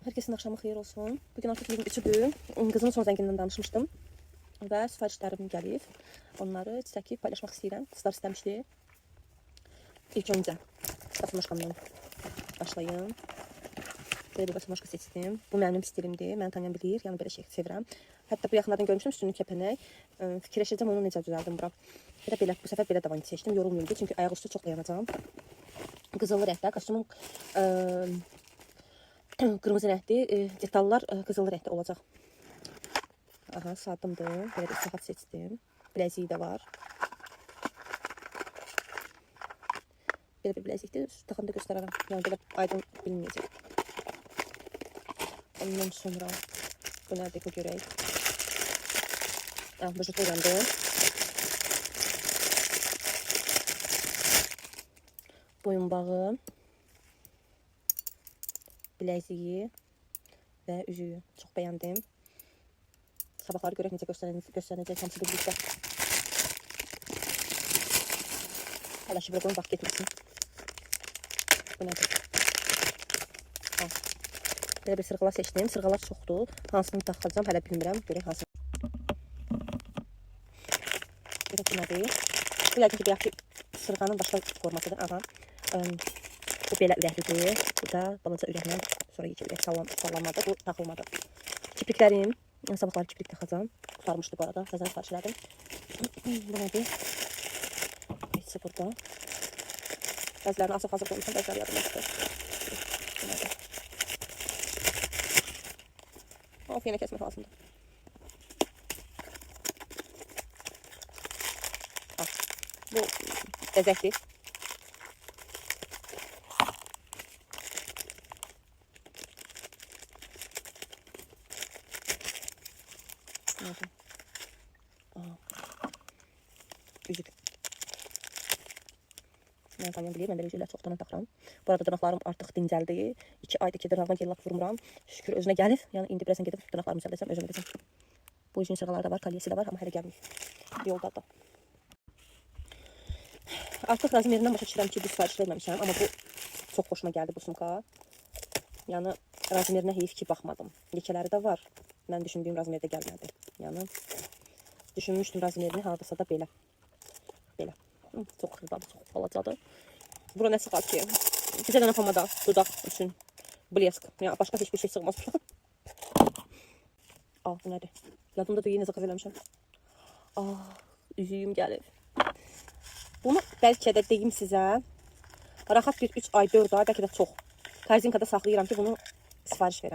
Herkesin akşamı xeyir olsun. Bugün artık 23'üdür. Qızımın son zəngindən danışmışdım. Və sifarişlərim gəlib. Onları çəkib paylaşmaq istəyirəm. Qızlar istəmişdi. İlk öncə basmaşkamdan başlayım. Böyle bir basmaşka seçdim. Bu mənim stilimdir. Məni tanıyan bilir. Yəni belə şey sevirəm. Hətta bu yaxınlardan görmüşdüm üstünü kəpənək. Fikirləşəcəm onu necə düzəldim bura. Bir də belə bu səfər belə davam seçdim. Yorulmayım deyə. Çünki ayaq üstü çox dayanacağam. Qızılı rəngdə kostyumum kırmızı renkli, detallar kızıl renkli olacak. Aha, sadımdır. Böyle bir saat seçtim. Bileziği de var. Böyle bir bilezikdir. Taxanda göstərərəm. Yəni belə aydın bilinməyəcək. Ondan sonra bu nədir bu görək. Bu jüt öyrəndim. Boyun bağı, bileziği ve üzüyü çok beğendim. Sabahları görək necə göstərəcək hamısı birlikdə. Hələ şifrə qoyun, vaxt getməsin. Bu nədir? Belə bir sırğalar seçdim. Sırğalar çoxdur. Hansını taxacağım hələ bilmirəm. Görək hansını. Görək bu nədir? Bu yəqin ki, bir sırğanın başqa formasıdır. Aha. Bu belə ürəklidir. Bu da balaca ürəklə sonra yiyəcək. Ürək sallanmadı. Bu taxılmadı. Kipriklərim. Sabahları kiprik taxacağım. Qutarmışdı bu arada. Təzən sifariş elədim. Bu nədir? Hepsi burada. Bəzilərini asıb hazır qoymuşam. Bəziləri yadıma çıxdı. Bu nədir? Of, yenə kəsmək lazımdır. Bu bəzəkdir. Üzük. Mən tanıyan bilir, mən belə üzüklər çoxdan taxıram. Bu arada dırnaqlarım artıq dincəldi. 2 aydır ki, dırnağıma gellak vurmuram. Şükür özünə gəlib. Yəni indi birazdan gedib dırnaqlarımı düzəldəcəm, özüm edəcəm. Bu üzüyün sırğaları da var, kolyesi də var, amma hələ gəlməyib. Yolda da. Artıq razmerindən başa düşürəm ki, bir sifariş verməmişəm, amma bu çox xoşuma gəldi bu sumka. Yəni razmerinə heyif ki, baxmadım. Yekələri də var. Mən düşündüyüm razmerdə gəlmədi. Yəni düşünmüşdüm razmerini hardasa da belə. Belə. Çox xırdadır, çox balacadır. Bura nə sığar ki? Bizə dənə pomada, dudaq üçün blesk. Yəni başqa heç bir şey sığmaz bura. Bu nədir? Yadımda da yenə zakaz eləmişəm. Üzüyüm gəlib. Bunu bəlkə də deyim sizə. Rahat bir 3 ay, 4 ay, bəlkə də çox. Korzinkada saxlayıram ki, bunu sifariş verəm.